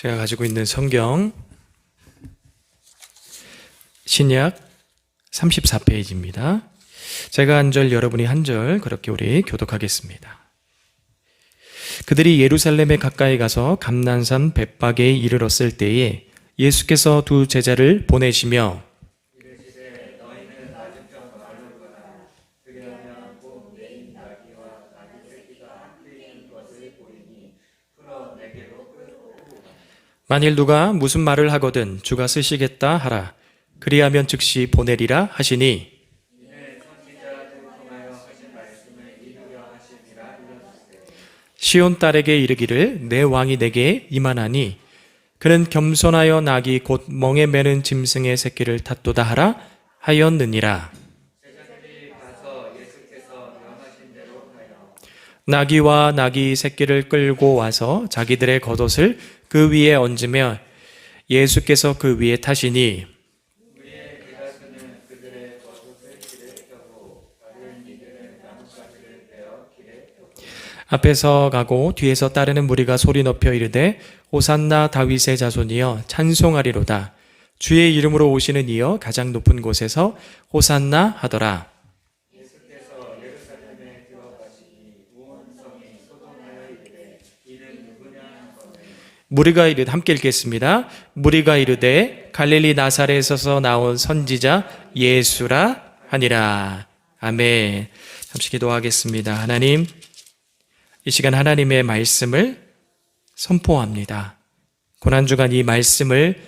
제가 가지고 있는 성경 신약 34페이지입니다. 제가 한 절, 여러분이 한 절, 그렇게 우리 교독하겠습니다. 그들이 예루살렘에 가까이 가서 감난산 벳박에 이르렀을 때에 예수께서 두 제자를 보내시며 만일 누가 무슨 말을 하거든 주가 쓰시겠다 하라. 그리하면 즉시 보내리라 하시니 시온 딸에게 이르기를 내 왕이 내게 임하나니 그는 겸손하여 낙이 곧 멍에 매는 짐승의 새끼를 탔도다 하라 하였느니라. 나귀와 나귀 새끼를 끌고 와서 자기들의 겉옷을 그 위에 얹으며 예수께서 그 위에 타시니 앞에서 가고 뒤에서 따르는 무리가 소리 높여 이르되 호산나 다윗의 자손이여 찬송하리로다. 주의 이름으로 오시는 이여 가장 높은 곳에서 호산나 하더라. 무리가 이르되 함께 읽겠습니다. 무리가 이르되 갈릴리 나사렛에서 나온 선지자 예수라 하니라. 아멘. 잠시 기도하겠습니다. 하나님, 이 시간 하나님의 말씀을 선포합니다. 고난주간 이 말씀을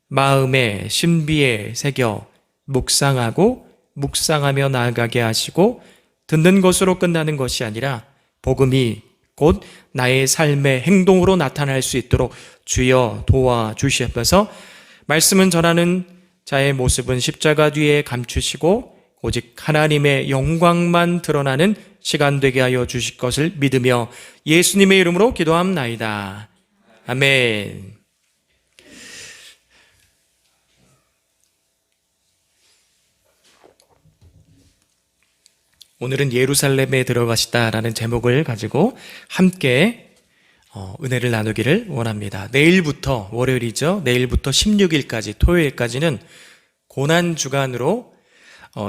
마음에 신비에 새겨 묵상하고 묵상하며 나아가게 하시고 듣는 것으로 끝나는 것이 아니라 복음이 곧 나의 삶의 행동으로 나타날 수 있도록 주여 도와주시옵소서. 말씀은 전하는 자의 모습은 십자가 뒤에 감추시고 오직 하나님의 영광만 드러나는 시간 되게 하여 주실 것을 믿으며 예수님의 이름으로 기도합나이다. 아멘. 오늘은 예루살렘에 들어가시다라는 제목을 가지고 함께 은혜를 나누기를 원합니다. 내일부터, 월요일이죠. 내일부터 16일까지, 토요일까지는 고난주간으로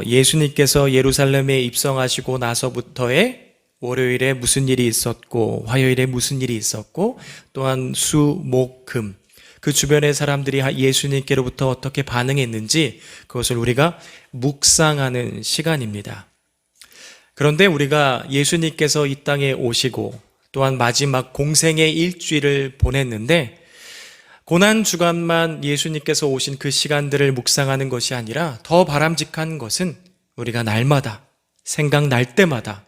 예수님께서 예루살렘에 입성하시고 나서부터의 월요일에 무슨 일이 있었고 화요일에 무슨 일이 있었고 또한 수, 목, 금 그 주변의 사람들이 예수님께로부터 어떻게 반응했는지 그것을 우리가 묵상하는 시간입니다. 그런데 우리가 예수님께서 이 땅에 오시고 또한 마지막 공생의 일주일을 보냈는데 고난주간만 예수님께서 오신 그 시간들을 묵상하는 것이 아니라 더 바람직한 것은 우리가 날마다 생각날 때마다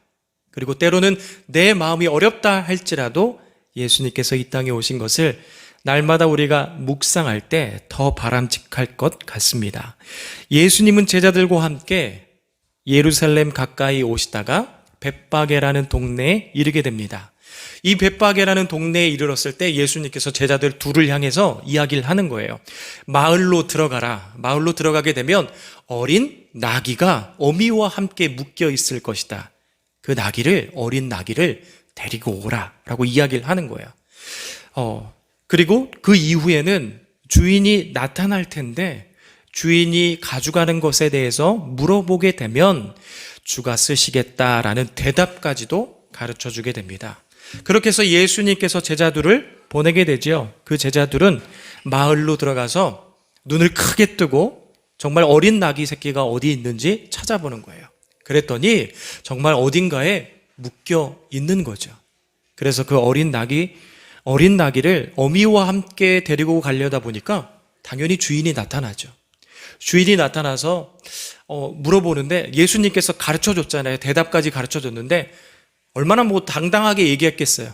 그리고 때로는 내 마음이 어렵다 할지라도 예수님께서 이 땅에 오신 것을 날마다 우리가 묵상할 때 더 바람직할 것 같습니다. 예수님은 제자들과 함께 예루살렘 가까이 오시다가 벳바게라는 동네에 이르게 됩니다. 이 벳바게라는 동네에 이르렀을 때 예수님께서 제자들 둘을 향해서 이야기를 하는 거예요. 마을로 들어가라. 마을로 들어가게 되면 어린 나귀가 어미와 함께 묶여 있을 것이다. 그 나귀를, 어린 나귀를 데리고 오라 라고 이야기를 하는 거예요. 그리고 그 이후에는 주인이 나타날 텐데 주인이 가져가는 것에 대해서 물어보게 되면 주가 쓰시겠다라는 대답까지도 가르쳐 주게 됩니다. 그렇게 해서 예수님께서 제자들을 보내게 되죠. 그 제자들은 마을로 들어가서 눈을 크게 뜨고 정말 어린 나귀 새끼가 어디 있는지 찾아보는 거예요. 그랬더니 정말 어딘가에 묶여 있는 거죠. 그래서 그 어린 나귀를 어미와 함께 데리고 가려다 보니까 당연히 주인이 나타나죠. 주인이 나타나서 물어보는데 예수님께서 가르쳐 줬잖아요. 대답까지 가르쳐 줬는데 얼마나 당당하게 얘기했겠어요.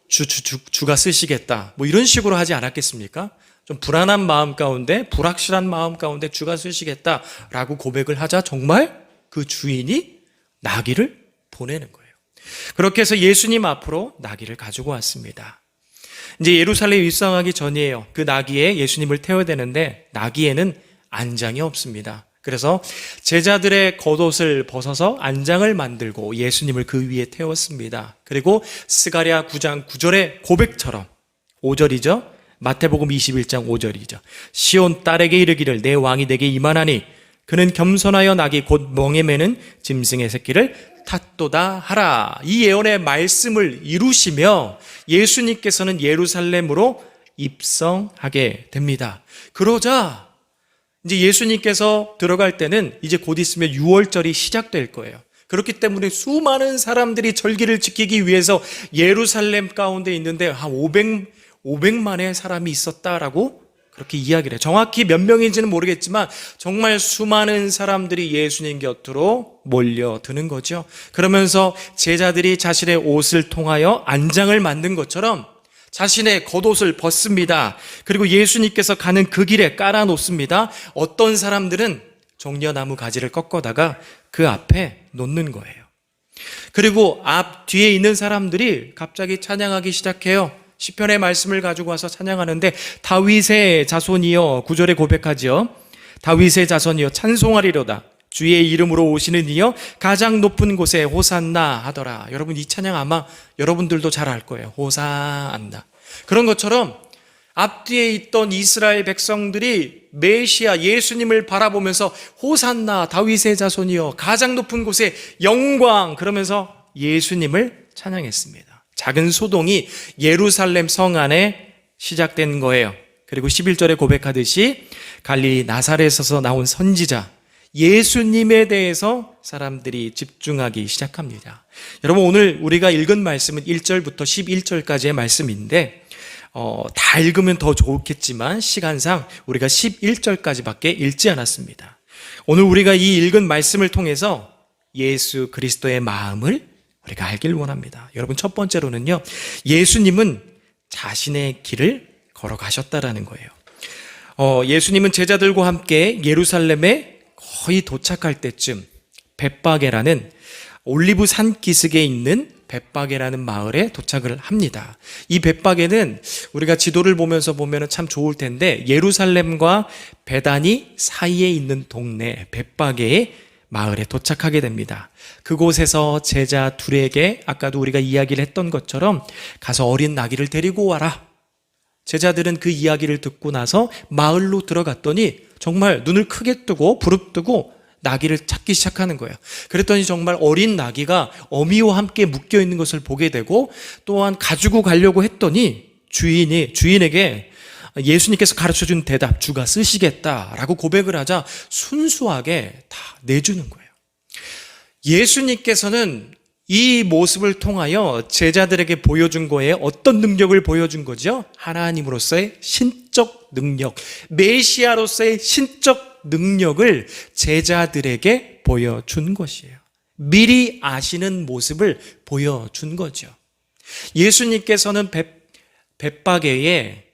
주가 쓰시겠다. 이런 식으로 하지 않았겠습니까? 좀 불안한 마음 가운데, 불확실한 마음 가운데 주가 쓰시겠다라고 고백을 하자 정말 그 주인이 나귀를 보내는 거예요. 그렇게 해서 예수님 앞으로 나귀를 가지고 왔습니다. 이제 예루살렘에 입성하기 전이에요. 그 나귀에 예수님을 태워야 되는데 나귀에는 안장이 없습니다. 그래서 제자들의 겉옷을 벗어서 안장을 만들고 예수님을 그 위에 태웠습니다. 그리고 스가랴 9장 9절의 고백처럼 5절이죠. 마태복음 21장 5절이죠. 시온 딸에게 이르기를 내 왕이 내게 임하나니 그는 겸손하여 낙이 곧 멍에 매는 짐승의 새끼를 탓도다 하라. 이 예언의 말씀을 이루시며 예수님께서는 예루살렘으로 입성하게 됩니다. 그러자 이제 예수님께서 들어갈 때는 이제 곧 있으면 6월절이 시작될 거예요. 그렇기 때문에 수많은 사람들이 절기를 지키기 위해서 예루살렘 가운데 있는데 한 500만의 사람이 있었다라고 그렇게 이야기를 해요. 정확히 몇 명인지는 모르겠지만 정말 수많은 사람들이 예수님 곁으로 몰려드는 거죠. 그러면서 제자들이 자신의 옷을 통하여 안장을 만든 것처럼 자신의 겉옷을 벗습니다. 그리고 예수님께서 가는 그 길에 깔아놓습니다. 어떤 사람들은 종려나무 가지를 꺾어다가 그 앞에 놓는 거예요. 그리고 앞 뒤에 있는 사람들이 갑자기 찬양하기 시작해요. 시편의 말씀을 가지고 와서 찬양하는데 다윗의 자손이여, 9절에 고백하지요. 다윗의 자손이여 찬송하리로다. 주의 이름으로 오시는 이여 가장 높은 곳에 호산나 하더라. 여러분 이 찬양 아마 여러분들도 잘 알 거예요. 호산나. 그런 것처럼 앞뒤에 있던 이스라엘 백성들이 메시아 예수님을 바라보면서 호산나 다윗의 자손이여 가장 높은 곳에 영광 그러면서 예수님을 찬양했습니다. 작은 소동이 예루살렘 성 안에 시작된 거예요. 그리고 11절에 고백하듯이 갈릴리 나사렛에서 나온 선지자 예수님에 대해서 사람들이 집중하기 시작합니다. 여러분 오늘 우리가 읽은 말씀은 1절부터 11절까지의 말씀인데 다 읽으면 더 좋겠지만 시간상 우리가 11절까지밖에 읽지 않았습니다. 오늘 우리가 이 읽은 말씀을 통해서 예수 그리스도의 마음을 우리가 알길 원합니다. 여러분 첫 번째로는요, 예수님은 자신의 길을 걸어가셨다라는 거예요. 예수님은 제자들과 함께 예루살렘에 거의 도착할 때쯤 벳바게라는 올리브 산 기슭에 있는 벳바게라는 마을에 도착을 합니다. 이 벳바게는 우리가 지도를 보면서 보면 참 좋을 텐데 예루살렘과 베다니 사이에 있는 동네 벳바게의 마을에 도착하게 됩니다. 그곳에서 제자 둘에게 아까도 우리가 이야기를 했던 것처럼 가서 어린 나귀를 데리고 와라. 제자들은 그 이야기를 듣고 나서 마을로 들어갔더니 정말 눈을 크게 뜨고 부릅뜨고 나귀를 찾기 시작하는 거예요. 그랬더니 정말 어린 나귀가 어미와 함께 묶여 있는 것을 보게 되고 또한 가지고 가려고 했더니 주인에게 예수님께서 가르쳐준 대답 주가 쓰시겠다라고 고백을 하자 순수하게 다 내주는 거예요. 예수님께서는 이 모습을 통하여 제자들에게 보여준 거에 어떤 능력을 보여준 거죠? 하나님으로서의 신적 능력, 메시아로서의 신적 능력을 제자들에게 보여준 것이에요. 미리 아시는 모습을 보여준 거죠. 예수님께서는 벳바게에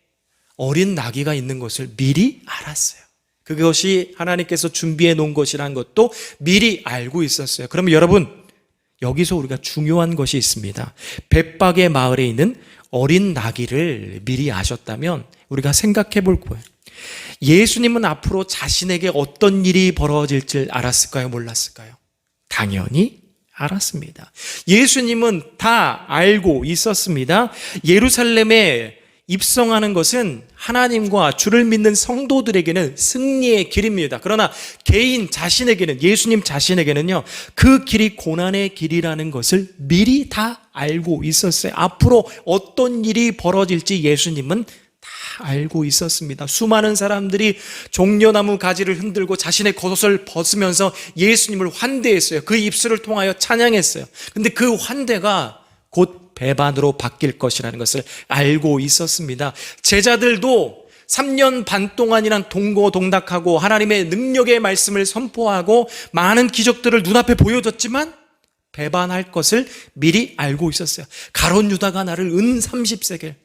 어린 나귀가 있는 것을 미리 알았어요. 그것이 하나님께서 준비해 놓은 것이라는 것도 미리 알고 있었어요. 그러면 여러분 여기서 우리가 중요한 것이 있습니다. 벳바게 마을에 있는 어린 나귀를 미리 아셨다면 우리가 생각해 볼 거예요. 예수님은 앞으로 자신에게 어떤 일이 벌어질 줄 알았을까요? 몰랐을까요? 당연히 알았습니다. 예수님은 다 알고 있었습니다. 예루살렘에 입성하는 것은 하나님과 주를 믿는 성도들에게는 승리의 길입니다. 그러나 개인 자신에게는, 예수님 자신에게는요, 그 길이 고난의 길이라는 것을 미리 다 알고 있었어요. 앞으로 어떤 일이 벌어질지 예수님은 다 알고 있었습니다. 수많은 사람들이 종려나무 가지를 흔들고 자신의 겉옷을 벗으면서 예수님을 환대했어요. 그 입술을 통하여 찬양했어요. 근데 그 환대가 곧 배반으로 바뀔 것이라는 것을 알고 있었습니다. 제자들도 3년 반 동안이란 동고동락하고 하나님의 능력의 말씀을 선포하고 많은 기적들을 눈앞에 보여줬지만 배반할 것을 미리 알고 있었어요. 가룟 유다가 나를 은 30세겔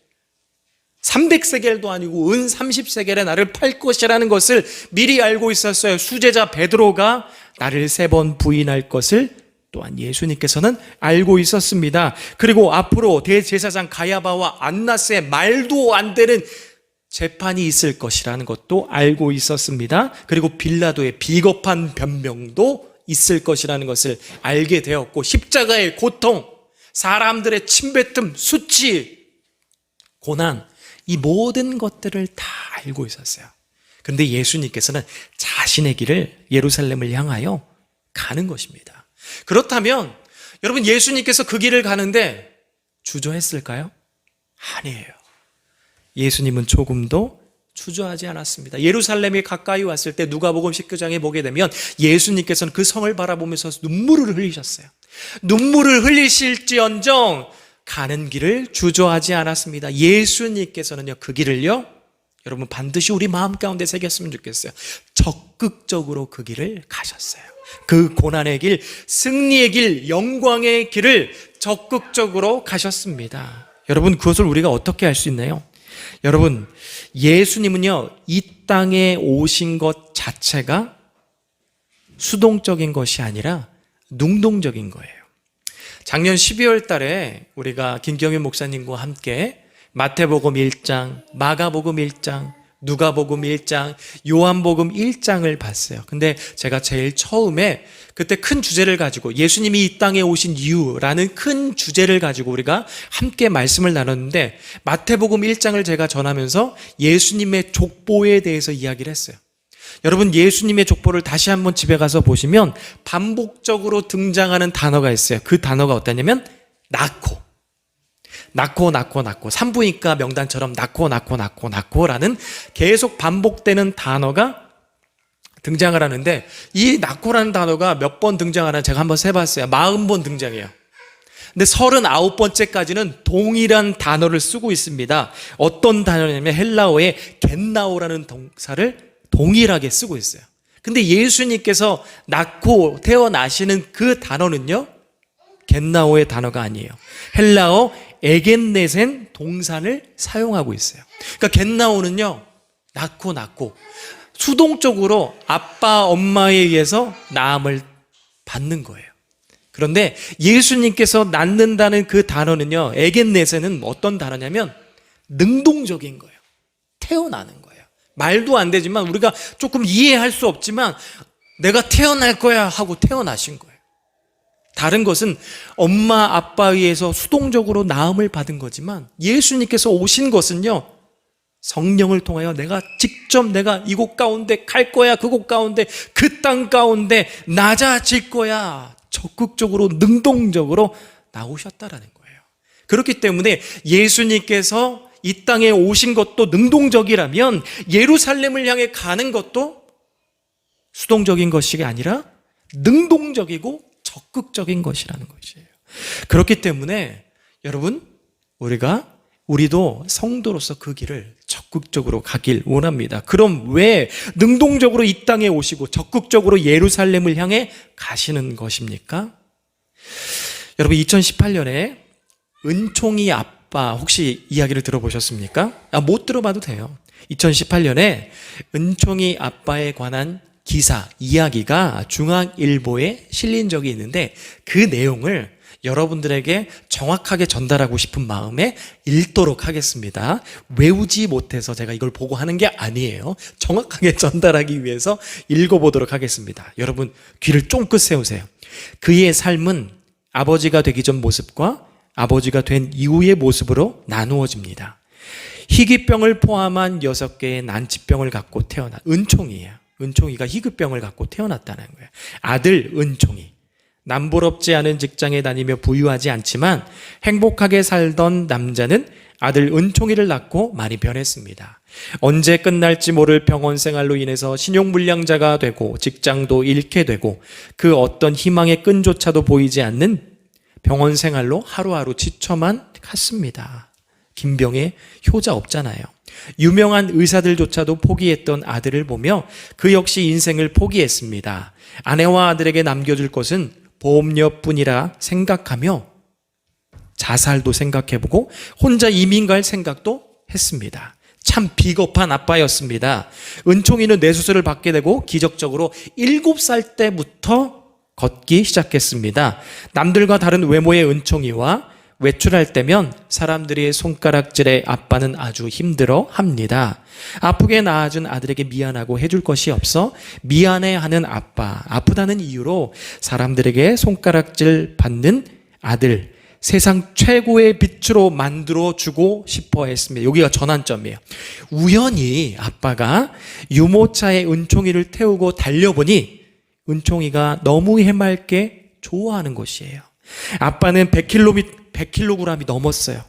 300세겔도 아니고 은 30세겔에 나를 팔 것이라는 것을 미리 알고 있었어요. 수제자 베드로가 나를 3번 부인할 것을 또한 예수님께서는 알고 있었습니다. 그리고 앞으로 대제사장 가야바와 안나스의 말도 안 되는 재판이 있을 것이라는 것도 알고 있었습니다. 그리고 빌라도의 비겁한 변명도 있을 것이라는 것을 알게 되었고, 십자가의 고통, 사람들의 침뱉음, 수치, 고난, 이 모든 것들을 다 알고 있었어요. 그런데 예수님께서는 자신의 길을 예루살렘을 향하여 가는 것입니다. 그렇다면 여러분, 예수님께서 그 길을 가는데 주저했을까요? 아니에요. 예수님은 조금도 주저하지 않았습니다. 예루살렘에 가까이 왔을 때 누가복음 19장에 보게 되면 예수님께서는 그 성을 바라보면서 눈물을 흘리셨어요. 눈물을 흘리실지언정 가는 길을 주저하지 않았습니다. 예수님께서는요, 그 길을요, 여러분 반드시 우리 마음 가운데 새겼으면 좋겠어요. 적극적으로 그 길을 가셨어요. 그 고난의 길, 승리의 길, 영광의 길을 적극적으로 가셨습니다. 여러분, 그것을 우리가 어떻게 할 수 있나요? 여러분, 예수님은요, 이 땅에 오신 것 자체가 수동적인 것이 아니라 능동적인 거예요. 작년 12월 달에 우리가 김경윤 목사님과 함께 마태복음 1장, 마가복음 1장, 누가복음 1장, 요한복음 1장을 봤어요. 근데 제가 제일 처음에 그때 큰 주제를 가지고 예수님이 이 땅에 오신 이유라는 큰 주제를 가지고 우리가 함께 말씀을 나눴는데 마태복음 1장을 제가 전하면서 예수님의 족보에 대해서 이야기를 했어요. 여러분, 예수님의 족보를 다시 한번 집에 가서 보시면 반복적으로 등장하는 단어가 있어요. 그 단어가 어떠냐면 낳고, 산부인과 명단처럼 낳고라는 계속 반복되는 단어가 등장을 하는데, 이 낳고라는 단어가 몇 번 등장하나 제가 한번 세봤어요. 40번 등장해요. 근데 39번째까지는 동일한 단어를 쓰고 있습니다. 어떤 단어냐면 헬라어의 겟나오라는 동사를 동일하게 쓰고 있어요. 근데 예수님께서 낳고 태어나시는 그 단어는요, 겟나오의 단어가 아니에요. 헬라어 에겐넷엔 동산을 사용하고 있어요. 그러니까 겟나오는요, 낳고 수동적으로 아빠 엄마에 의해서 낳음을 받는 거예요. 그런데 예수님께서 낳는다는 그 단어는요, 에겐넷에는 어떤 단어냐면 능동적인 거예요. 태어나는 거예요. 말도 안 되지만 우리가 조금 이해할 수 없지만 내가 태어날 거야 하고 태어나신 거예요. 다른 것은 엄마 아빠에 의해서 수동적으로 낳음을 받은 거지만 예수님께서 오신 것은요, 성령을 통하여 내가 직접 내가 이곳 가운데 갈 거야, 그곳 가운데 그 땅 가운데 낮아질 거야, 적극적으로 능동적으로 나오셨다라는 거예요. 그렇기 때문에 예수님께서 이 땅에 오신 것도 능동적이라면 예루살렘을 향해 가는 것도 수동적인 것이 아니라 능동적이고 적극적인 것이라는 것이에요. 그렇기 때문에 여러분, 우리도 성도로서 그 길을 적극적으로 가길 원합니다. 그럼 왜 능동적으로 이 땅에 오시고 적극적으로 예루살렘을 향해 가시는 것입니까? 여러분, 2018년에 은총이 아빠 혹시 이야기를 들어보셨습니까? 못 들어봐도 돼요. 2018년에 은총이 아빠에 관한 기사, 이야기가 중앙일보에 실린 적이 있는데 그 내용을 여러분들에게 정확하게 전달하고 싶은 마음에 읽도록 하겠습니다. 외우지 못해서 제가 이걸 보고 하는 게 아니에요. 정확하게 전달하기 위해서 읽어보도록 하겠습니다. 여러분, 귀를 쫑긋 세우세요. 그의 삶은 아버지가 되기 전 모습과 아버지가 된 이후의 모습으로 나누어집니다. 희귀병을 포함한 6개의 난치병을 갖고 태어난 은총이에요. 은총이가 희귀병을 갖고 태어났다는 거예요. 아들 은총이. 남부럽지 않은 직장에 다니며 부유하지 않지만 행복하게 살던 남자는 아들 은총이를 낳고 많이 변했습니다. 언제 끝날지 모를 병원 생활로 인해서 신용불량자가 되고 직장도 잃게 되고 그 어떤 희망의 끈조차도 보이지 않는 병원 생활로 하루하루 지쳐만 갔습니다. 김병에 효자 없잖아요. 유명한 의사들조차도 포기했던 아들을 보며 그 역시 인생을 포기했습니다. 아내와 아들에게 남겨줄 것은 보험료뿐이라 생각하며 자살도 생각해보고 혼자 이민 갈 생각도 했습니다. 참 비겁한 아빠였습니다. 은총이는 뇌수술을 받게 되고 기적적으로 7살 때부터 걷기 시작했습니다. 남들과 다른 외모의 은총이와 외출할 때면 사람들이 손가락질에 아빠는 아주 힘들어 합니다. 아프게 낳아준 아들에게 미안하고 해줄 것이 없어 미안해하는 아빠, 아프다는 이유로 사람들에게 손가락질 받는 아들, 세상 최고의 빛으로 만들어주고 싶어 했습니다. 여기가 전환점이에요. 우연히 아빠가 유모차에 은총이를 태우고 달려보니 은총이가 너무 해맑게 좋아하는 것이에요. 아빠는 100kg이 넘었어요.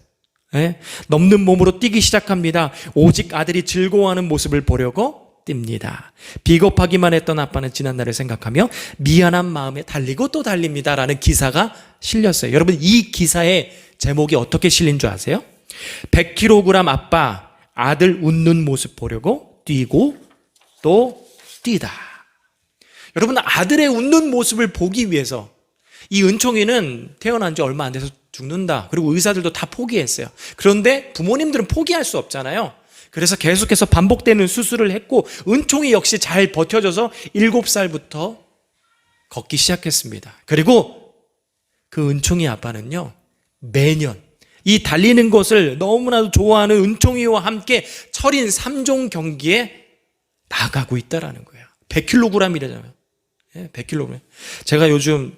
네? 넘는 몸으로 뛰기 시작합니다. 오직 아들이 즐거워하는 모습을 보려고 뜁니다. 비겁하기만 했던 아빠는 지난날을 생각하며 미안한 마음에 달리고 또 달립니다 라는 기사가 실렸어요. 여러분, 이 기사의 제목이 어떻게 실린 줄 아세요? 100kg 아빠, 아들 웃는 모습 보려고 뛰고 또 뛰다. 여러분, 아들의 웃는 모습을 보기 위해서 이 은총이는 태어난 지 얼마 안 돼서 죽는다. 그리고 의사들도 다 포기했어요. 그런데 부모님들은 포기할 수 없잖아요. 그래서 계속해서 반복되는 수술을 했고 은총이 역시 잘 버텨줘서 7살부터 걷기 시작했습니다. 그리고 그 은총이 아빠는요, 매년 이 달리는 것을 너무나도 좋아하는 은총이와 함께 철인 3종 경기에 나가고 있다라는 거예요. 100kg이라잖아요. 100kg. 제가 요즘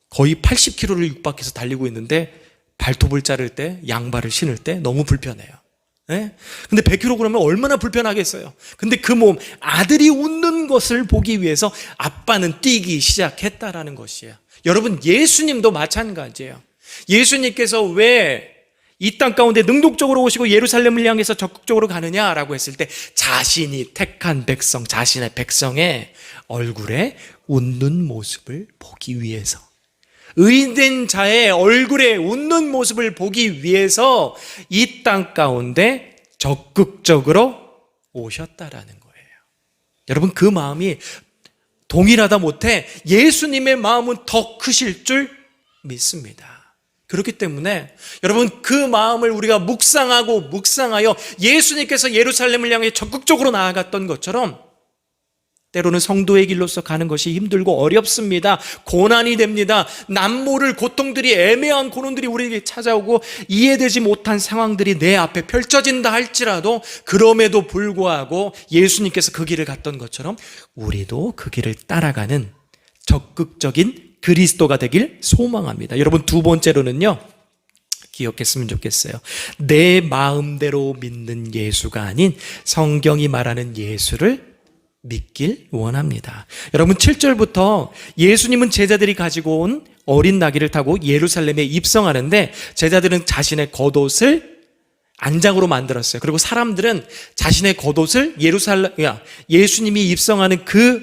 거의 80kg를 육박해서 달리고 있는데 발톱을 자를 때, 양발을 신을 때 너무 불편해요. 근데 100kg면 얼마나 불편하겠어요. 근데 그 몸, 아들이 웃는 것을 보기 위해서 아빠는 뛰기 시작했다라는 것이에요. 여러분, 예수님도 마찬가지예요. 예수님께서 왜 이 땅 가운데 능동적으로 오시고 예루살렘을 향해서 적극적으로 가느냐라고 했을 때 자신이 택한 백성, 자신의 백성의 얼굴에 웃는 모습을 보기 위해서, 의인된 자의 얼굴에 웃는 모습을 보기 위해서 이 땅 가운데 적극적으로 오셨다라는 거예요. 여러분, 그 마음이 동일하다 못해 예수님의 마음은 더 크실 줄 믿습니다. 그렇기 때문에 여러분, 그 마음을 우리가 묵상하여 예수님께서 예루살렘을 향해 적극적으로 나아갔던 것처럼 때로는 성도의 길로서 가는 것이 힘들고 어렵습니다. 고난이 됩니다. 남모를 고통들이, 애매한 고난들이 우리에게 찾아오고 이해되지 못한 상황들이 내 앞에 펼쳐진다 할지라도 그럼에도 불구하고 예수님께서 그 길을 갔던 것처럼 우리도 그 길을 따라가는 적극적인 그리스도가 되길 소망합니다. 여러분, 두 번째로는요, 기억했으면 좋겠어요. 내 마음대로 믿는 예수가 아닌 성경이 말하는 예수를 믿길 원합니다. 여러분, 7절부터 예수님은 제자들이 가지고 온 어린 나귀를 타고 예루살렘에 입성하는데 제자들은 자신의 겉옷을 안장으로 만들었어요. 그리고 사람들은 자신의 겉옷을 예수님이 입성하는 그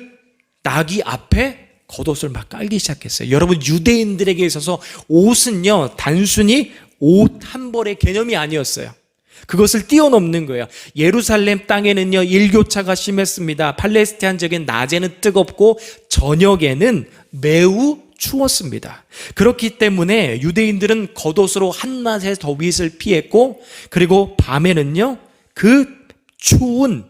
나귀 앞에 겉옷을 막 깔기 시작했어요. 여러분, 유대인들에게 있어서 옷은요, 단순히 옷 한 벌의 개념이 아니었어요. 그것을 뛰어넘는 거예요. 예루살렘 땅에는요, 일교차가 심했습니다. 팔레스타인 지역엔 낮에는 뜨겁고 저녁에는 매우 추웠습니다. 그렇기 때문에 유대인들은 겉옷으로 한낮의 더위를 피했고, 그리고 밤에는요, 그 추운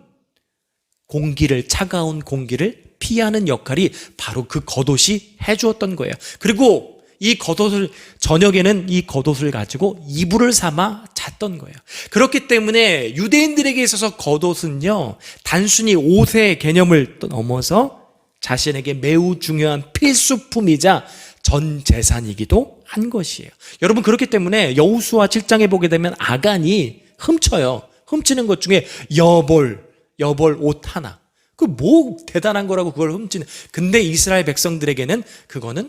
공기를, 차가운 공기를 피하는 역할이 바로 그 겉옷이 해주었던 거예요. 그리고 이 겉옷을, 저녁에는 이 겉옷을 가지고 이불을 삼아 잤던 거예요. 그렇기 때문에 유대인들에게 있어서 겉옷은요, 단순히 옷의 개념을 넘어서 자신에게 매우 중요한 필수품이자 전 재산이기도 한 것이에요. 여러분, 그렇기 때문에 여호수아 7장에 보게 되면 아간이 훔쳐요. 훔치는 것 중에 여벌 옷 하나. 그 뭐 대단한 거라고 그걸 훔치는. 근데 이스라엘 백성들에게는 그거는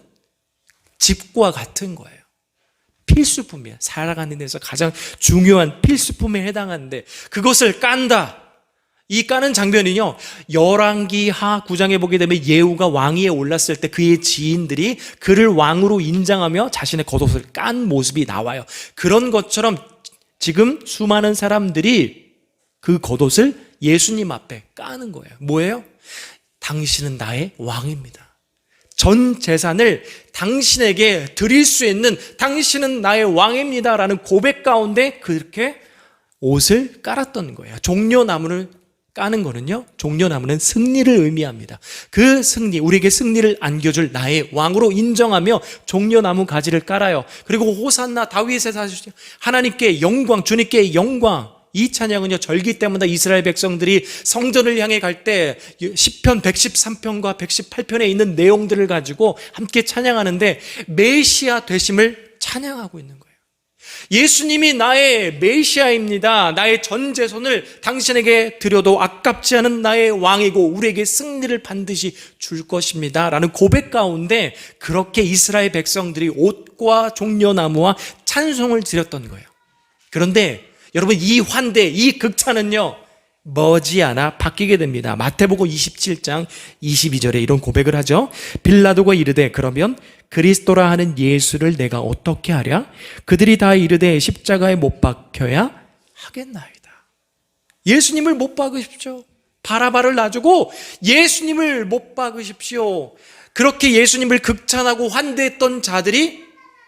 집과 같은 거예요. 필수품이에요. 살아가는 데서 가장 중요한 필수품에 해당하는데 그것을 깐다. 이 까는 장면은요, 열왕기하 9장에 보게 되면 예후가 왕위에 올랐을 때 그의 지인들이 그를 왕으로 인정하며 자신의 겉옷을 깐 모습이 나와요. 그런 것처럼 지금 수많은 사람들이 그 겉옷을 예수님 앞에 까는 거예요. 뭐예요? 당신은 나의 왕입니다. 전 재산을 당신에게 드릴 수 있는, 당신은 나의 왕입니다 라는 고백 가운데 그렇게 옷을 깔았던 거예요. 종려나무를 까는 거는요, 종려나무는 승리를 의미합니다. 그 승리, 우리에게 승리를 안겨줄 나의 왕으로 인정하며 종려나무 가지를 깔아요. 그리고 호산나, 다윗의 사실, 하나님께 영광, 주님께 영광. 이 찬양은요, 절기 때마다 이스라엘 백성들이 성전을 향해 갈 때 시편 113편과 118편에 있는 내용들을 가지고 함께 찬양하는데 메시아 되심을 찬양하고 있는 거예요. 예수님이 나의 메시아입니다. 나의 전 재산을 당신에게 드려도 아깝지 않은 나의 왕이고 우리에게 승리를 반드시 줄 것입니다 라는 고백 가운데 그렇게 이스라엘 백성들이 옷과 종려나무와 찬송을 드렸던 거예요. 그런데 여러분, 이 환대, 이 극찬은요 머지않아 바뀌게 됩니다. 마태복음 27장 22절에 이런 고백을 하죠. 빌라도가 이르되 그러면 그리스도라 하는 예수를 내가 어떻게 하랴? 그들이 다 이르되 십자가에 못 박혀야 하겠나이다. 예수님을 못 박으십시오. 바라바를 놔주고 예수님을 못 박으십시오. 그렇게 예수님을 극찬하고 환대했던 자들이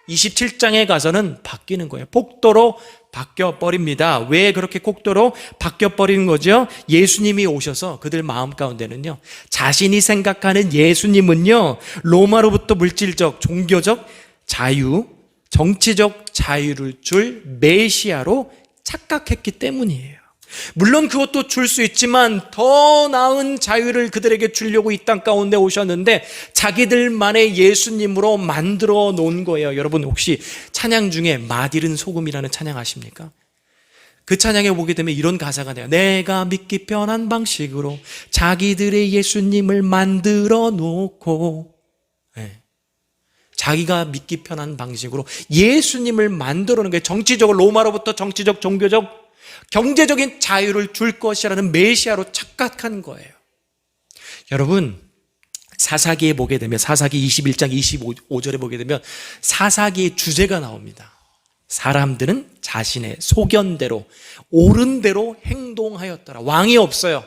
27장에 가서는 바뀌는 거예요. 폭도로 바뀌어버립니다. 왜 그렇게 폭도로 바뀌어버리는 거죠? 예수님이 오셔서 그들 마음 가운데는요, 자신이 생각하는 예수님은요 로마로부터 물질적, 종교적 자유, 정치적 자유를 줄 메시아로 착각했기 때문이에요. 물론 그것도 줄 수 있지만 더 나은 자유를 그들에게 주려고 이 땅 가운데 오셨는데 자기들만의 예수님으로 만들어 놓은 거예요. 여러분, 혹시 찬양 중에 맛있는 소금이라는 찬양 아십니까? 그 찬양에 보게 되면 이런 가사가 나요. 내가 믿기 편한 방식으로 자기들의 예수님을 만들어 놓고, 네. 자기가 믿기 편한 방식으로 예수님을 만들어 놓은 게 정치적으로 로마로부터 정치적, 종교적, 경제적인 자유를 줄 것이라는 메시아로 착각한 거예요. 여러분, 사사기에 보게 되면, 사사기 21장 25절에 보게 되면 사사기의 주제가 나옵니다. 사람들은 자신의 소견대로, 옳은 대로 행동하였더라. 왕이 없어요.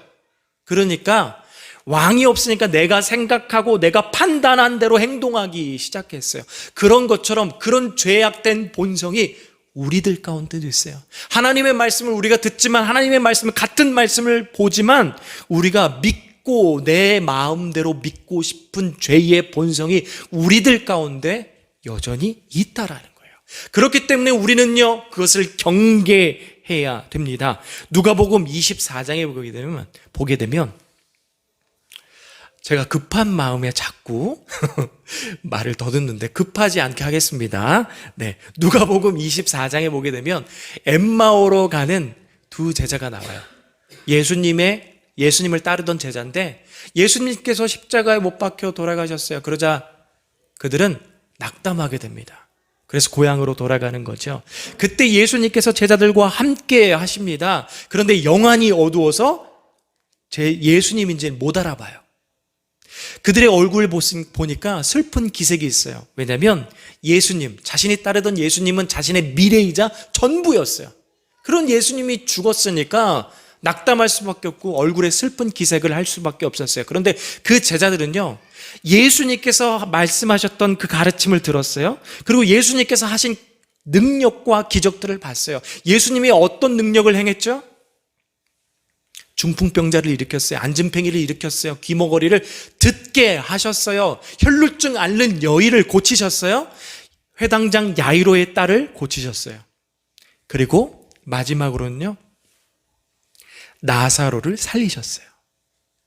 그러니까 왕이 없으니까 내가 생각하고 내가 판단한 대로 행동하기 시작했어요. 그런 것처럼 그런 죄악된 본성이 우리들 가운데도 있어요. 하나님의 말씀을 우리가 듣지만, 하나님의 말씀을, 같은 말씀을 보지만 우리가 믿고 내 마음대로 믿고 싶은 죄의 본성이 우리들 가운데 여전히 있다라는 거예요. 그렇기 때문에 우리는요 그것을 경계해야 됩니다. 누가복음 24장에 보게 되면 제가 급한 마음에 자꾸 말을 더듬는데 급하지 않게 하겠습니다. 네, 누가복음 24장에 보게 되면 엠마오로 가는 두 제자가 나와요. 예수님을 따르던 제자인데 예수님께서 십자가에 못 박혀 돌아가셨어요. 그러자 그들은 낙담하게 됩니다. 그래서 고향으로 돌아가는 거죠. 그때 예수님께서 제자들과 함께 하십니다. 그런데 영안이 어두워서 예수님인지 못 알아봐요. 그들의 얼굴을 보니까 슬픈 기색이 있어요. 왜냐하면 자신이 따르던 예수님은 자신의 미래이자 전부였어요. 그런 예수님이 죽었으니까 낙담할 수밖에 없고 얼굴에 슬픈 기색을 할 수밖에 없었어요. 그런데 그 제자들은요, 예수님께서 말씀하셨던 그 가르침을 들었어요. 그리고 예수님께서 하신 능력과 기적들을 봤어요. 예수님이 어떤 능력을 행했죠? 중풍병자를 일으켰어요. 안진뱅이를 일으켰어요. 귀머거리를 듣게 하셨어요. 혈루증 앓는 여인을 고치셨어요. 회당장 야이로의 딸을 고치셨어요. 그리고 마지막으로는요, 나사로를 살리셨어요.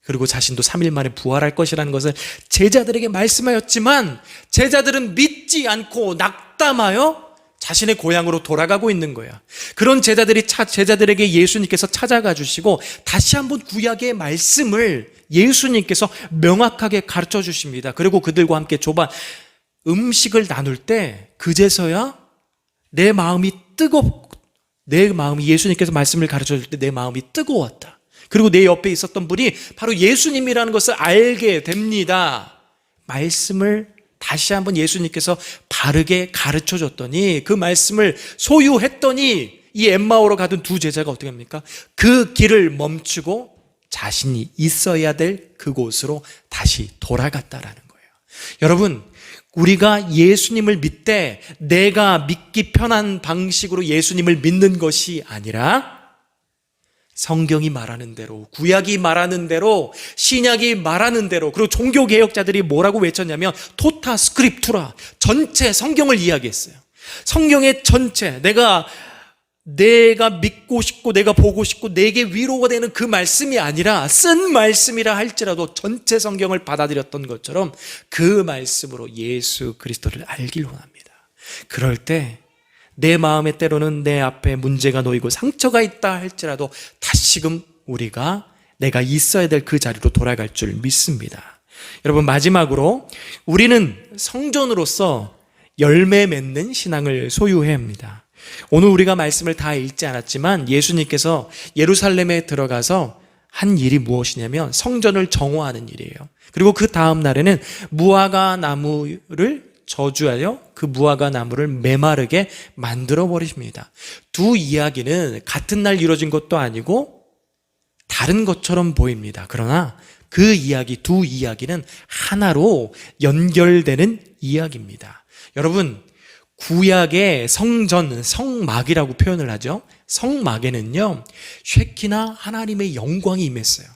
그리고 자신도 3일 만에 부활할 것이라는 것을 제자들에게 말씀하였지만 제자들은 믿지 않고 낙담하여 자신의 고향으로 돌아가고 있는 거야. 그런 제자들에게 예수님께서 찾아가 주시고 다시 한번 구약의 말씀을 예수님께서 명확하게 가르쳐 주십니다. 그리고 그들과 함께 음식을 나눌 때 그제서야 내 마음이 예수님께서 말씀을 가르쳐 줄 때 내 마음이 뜨거웠다. 그리고 내 옆에 있었던 분이 바로 예수님이라는 것을 알게 됩니다. 말씀을 다시 한번 예수님께서 바르게 가르쳐 줬더니, 그 말씀을 소유했더니 이 엠마오로 가던 두 제자가 어떻게 합니까? 그 길을 멈추고 자신이 있어야 될 그곳으로 다시 돌아갔다라는 거예요. 여러분, 우리가 예수님을 믿되 내가 믿기 편한 방식으로 예수님을 믿는 것이 아니라 성경이 말하는 대로, 구약이 말하는 대로, 신약이 말하는 대로, 그리고 종교개혁자들이 뭐라고 외쳤냐면 토타 스크립투라, 전체 성경을 이야기했어요. 성경의 전체, 내가 믿고 싶고 내가 보고 싶고 내게 위로가 되는 그 말씀이 아니라 쓴 말씀이라 할지라도 전체 성경을 받아들였던 것처럼 그 말씀으로 예수 그리스도를 알길 원합니다. 그럴 때 내 마음에 때로는 내 앞에 문제가 놓이고 상처가 있다 할지라도 다시금 우리가 내가 있어야 될 그 자리로 돌아갈 줄 믿습니다. 여러분, 마지막으로 우리는 성전으로서 열매 맺는 신앙을 소유해야 합니다. 오늘 우리가 말씀을 다 읽지 않았지만 예수님께서 예루살렘에 들어가서 한 일이 무엇이냐면 성전을 정화하는 일이에요. 그리고 그 다음 날에는 무화과 나무를 저주하여 그 무화과 나무를 메마르게 만들어 버리십니다. 두 이야기는 같은 날 이루어진 것도 아니고 다른 것처럼 보입니다. 그러나 그 이야기, 두 이야기는 하나로 연결되는 이야기입니다. 여러분, 구약의 성전, 성막이라고 표현을 하죠. 성막에는요, 쉐키나 하나님의 영광이 임했어요.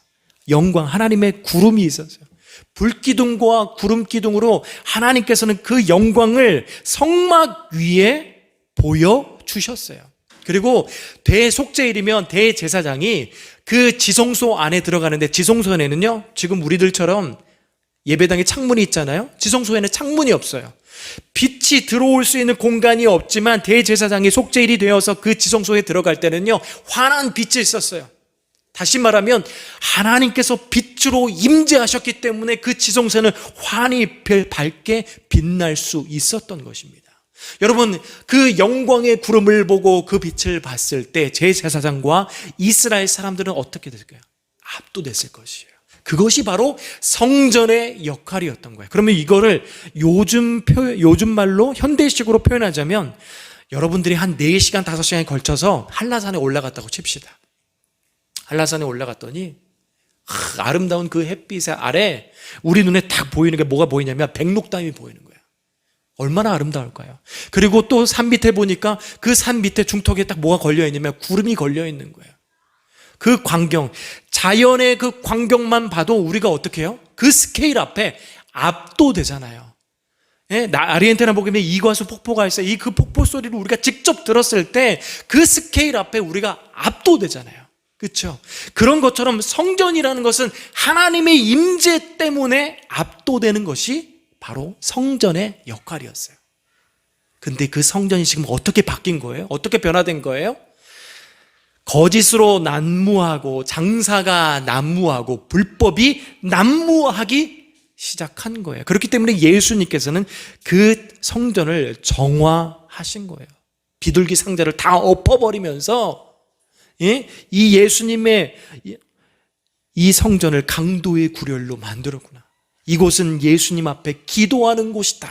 영광, 하나님의 구름이 있었어요. 불기둥과 구름기둥으로 하나님께서는 그 영광을 성막 위에 보여주셨어요. 그리고 대속죄일이면 대제사장이 그 지성소 안에 들어가는데, 지성소에는요, 지금 우리들처럼 예배당에 창문이 있잖아요. 지성소에는 창문이 없어요. 빛이 들어올 수 있는 공간이 없지만 대제사장이 속죄일이 되어서 그 지성소에 들어갈 때는요, 환한 빛이 있었어요. 다시 말하면 하나님께서 빛으로 임재하셨기 때문에 그 지성소는 환히 밝게 빛날 수 있었던 것입니다. 여러분, 그 영광의 구름을 보고 그 빛을 봤을 때 제사장과 이스라엘 사람들은 어떻게 됐을까요? 압도됐을 것이에요. 그것이 바로 성전의 역할이었던 거예요. 그러면 이거를 요즘 말로 현대식으로 표현하자면, 여러분들이 한 4시간, 5시간에 걸쳐서 한라산에 올라갔다고 칩시다. 한라산에 올라갔더니 아름다운 그 햇빛 아래 우리 눈에 딱 보이는 게 뭐가 보이냐면 백록담이 보이는 거예요. 얼마나 아름다울까요? 그리고 또 산 밑에 보니까 그 산 밑에 중턱에 딱 뭐가 걸려있냐면 구름이 걸려있는 거예요. 그 광경, 자연의 그 광경만 봐도 우리가 어떻게 해요? 그 스케일 앞에 압도되잖아요. 예, 아르헨티나 보면 이과수 폭포가 있어요. 그 폭포 소리를 우리가 직접 들었을 때 그 스케일 앞에 우리가 압도되잖아요. 그렇죠? 그런 것처럼 성전이라는 것은 하나님의 임재 때문에 압도되는 것이 바로 성전의 역할이었어요. 근데 그 성전이 지금 어떻게 바뀐 거예요? 어떻게 변화된 거예요? 거짓으로 난무하고 장사가 난무하고 불법이 난무하기 시작한 거예요. 그렇기 때문에 예수님께서는 그 성전을 정화하신 거예요. 비둘기 상자를 다 엎어버리면서 이 예수님의 이 성전을 강도의 구렬로 만들었구나. 이곳은 예수님 앞에 기도하는 곳이다.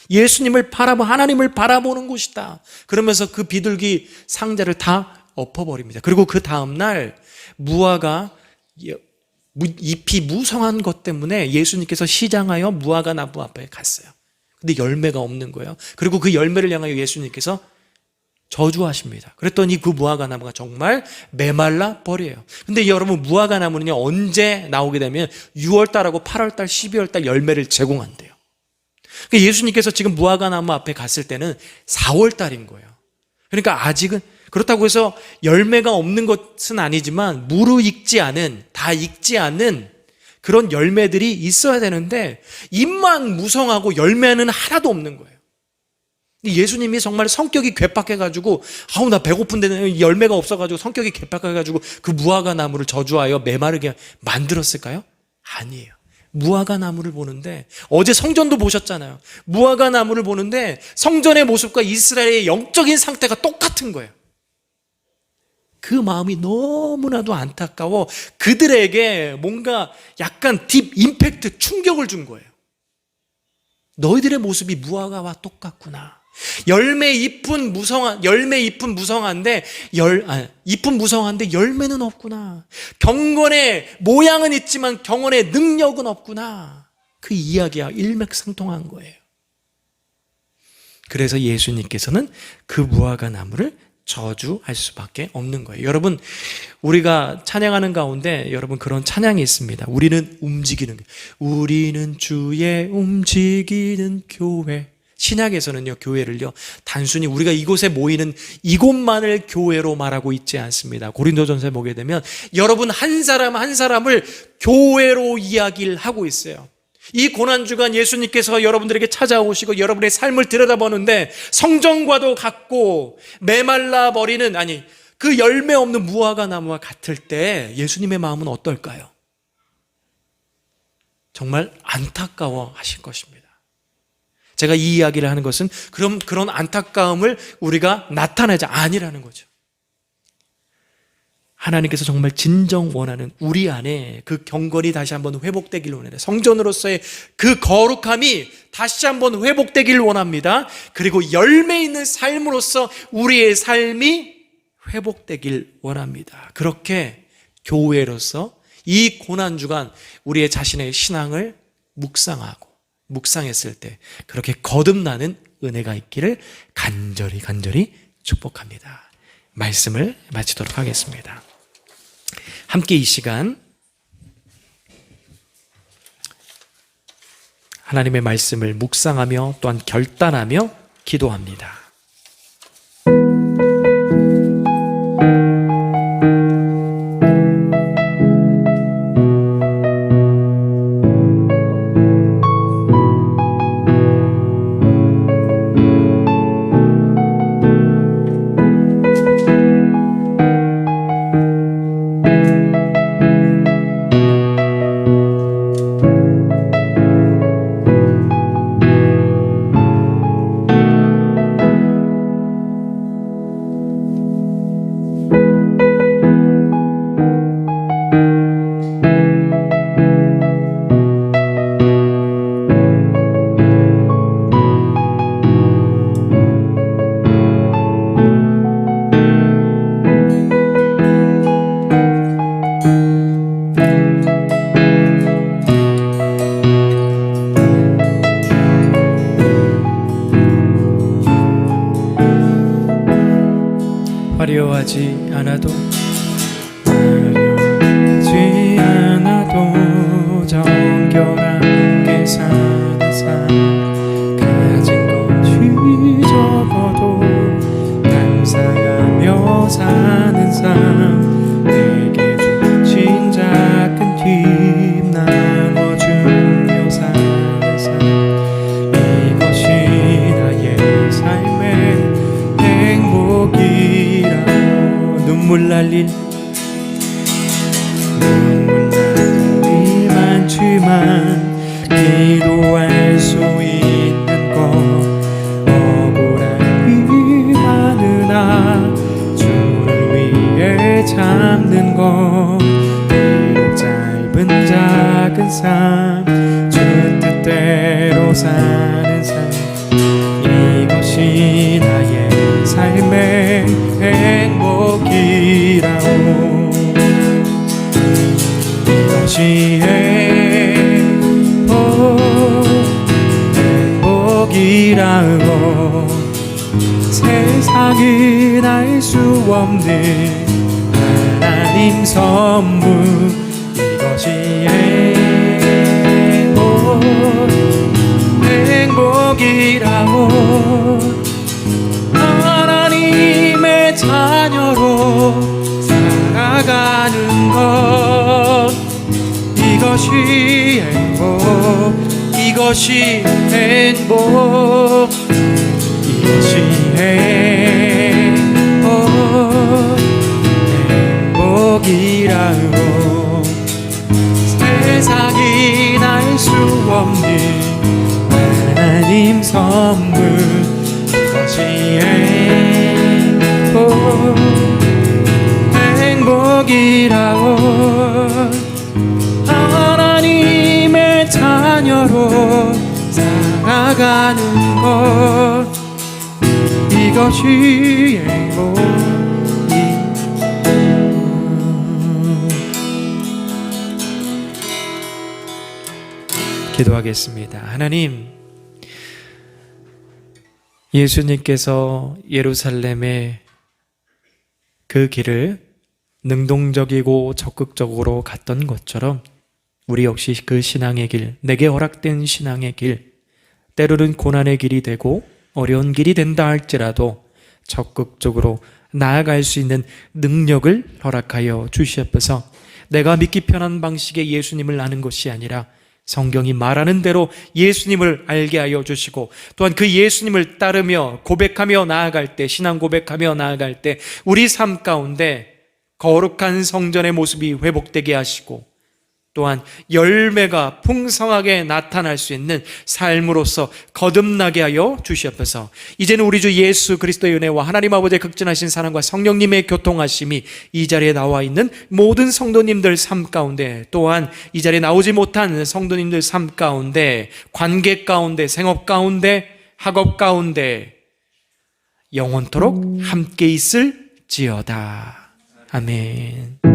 예수님을 하나님을 바라보는 곳이다. 그러면서 그 비둘기 상자를 다 엎어버립니다. 그리고 그 다음날 무화과 잎이 무성한 것 때문에 예수님께서 시장하여 무화과 나무 앞에 갔어요. 근데 열매가 없는 거예요. 그리고 그 열매를 향하여 예수님께서 저주하십니다. 그랬더니 그 무화과 나무가 정말 메말라 버려요. 근데 여러분, 무화과 나무는요, 언제 나오게 되면 6월달하고 8월달, 12월달 열매를 제공한대요. 그러니까 예수님께서 지금 무화과 나무 앞에 갔을 때는 4월달인 거예요. 그러니까 아직은, 그렇다고 해서 열매가 없는 것은 아니지만 무르익지 않은, 다 익지 않은 그런 열매들이 있어야 되는데 잎만 무성하고 열매는 하나도 없는 거예요. 예수님이 정말 성격이 괴팍해가지고, 나 배고픈데 열매가 없어가지고 성격이 괴팍해가지고 그 무화과 나무를 저주하여 메마르게 만들었을까요? 아니에요. 무화과 나무를 보는데, 어제 성전도 보셨잖아요. 무화과 나무를 보는데 성전의 모습과 이스라엘의 영적인 상태가 똑같은 거예요. 그 마음이 너무나도 안타까워 그들에게 뭔가 약간 딥 임팩트, 충격을 준 거예요. 너희들의 모습이 무화과와 똑같구나. 잎은 무성한데 열매는 없구나. 경건의 모양은 있지만 경건의 능력은 없구나. 그 이야기와 일맥상통한 거예요. 그래서 예수님께서는 그 무화과 나무를 저주할 수밖에 없는 거예요. 여러분, 우리가 찬양하는 가운데 여러분 그런 찬양이 있습니다. 우리는 움직이는, 우리는 주의 움직이는 교회. 신약에서는요, 교회를요, 단순히 우리가 이곳에 모이는 이곳만을 교회로 말하고 있지 않습니다. 고린도전서에 보게 되면 여러분 한 사람 한 사람을 교회로 이야기를 하고 있어요. 이 고난주간 예수님께서 여러분들에게 찾아오시고 여러분의 삶을 들여다보는데 성전과도 같고 메말라 버리는, 아니 그 열매 없는 무화과 나무와 같을 때 예수님의 마음은 어떨까요? 정말 안타까워 하실 것입니다. 제가 이 이야기를 하는 것은 그런 안타까움을 우리가 나타내자 아니라는 거죠. 하나님께서 정말 진정 원하는 우리 안에 그 경건이 다시 한번 회복되길 원해요. 성전으로서의 그 거룩함이 다시 한번 회복되길 원합니다. 그리고 열매 있는 삶으로서 우리의 삶이 회복되길 원합니다. 그렇게 교회로서 이 고난주간 우리의 자신의 신앙을 묵상했을 때 그렇게 거듭나는 은혜가 있기를 간절히 축복합니다. 말씀을 마치도록 하겠습니다. 함께 이 시간 하나님의 말씀을 묵상하며 또한 결단하며 기도합니다. 화려하지 않아도 정결하게 사는 삶, 가진 것이 적어도 감사하며 사는 삶, 내게 주신 작은 힘 나눠주며 사는 삶, 이것이 나의 삶의 행복이라. 눈물 날 일 많지만 기도할 수 있는 것, 억울함이 많으나 주를 위해 참는 것, 비록 짧은 작은 삶, 주 뜻대로 사는 삶, 이것이 나의 삶의 행복이라오. 이것이 행복이라고. 세상이 알 수 없는 하나님 선물, 이것이 행복이라고. 하나님의 자녀로 살아가는 것, 이것이 행복, 이것이 행복, 이것이 행복이라고. 세상이 날 수 없는 하나님 선물, 이것이 행복이라고. 하나님의 자녀로 살아가는 것, 이것이 행복. 기도하겠습니다. 하나님, 예수님께서 예루살렘의 그 길을 능동적이고 적극적으로 갔던 것처럼 우리 역시 그 신앙의 길, 내게 허락된 신앙의 길, 때로는 고난의 길이 되고 어려운 길이 된다 할지라도 적극적으로 나아갈 수 있는 능력을 허락하여 주시옵소서. 내가 믿기 편한 방식의 예수님을 아는 것이 아니라 성경이 말하는 대로 예수님을 알게 하여 주시고, 또한 그 예수님을 따르며 고백하며 나아갈 때, 신앙 고백하며 나아갈 때 우리 삶 가운데 거룩한 성전의 모습이 회복되게 하시고, 또한 열매가 풍성하게 나타날 수 있는 삶으로서 거듭나게 하여 주시옵소서. 이제는 우리 주 예수 그리스도의 은혜와 하나님 아버지의 극진하신 사랑과 성령님의 교통하심이 이 자리에 나와 있는 모든 성도님들 삶 가운데, 또한 이 자리에 나오지 못한 성도님들 삶 가운데, 관계 가운데, 생업 가운데, 학업 가운데 영원토록 함께 있을지어다. 아멘.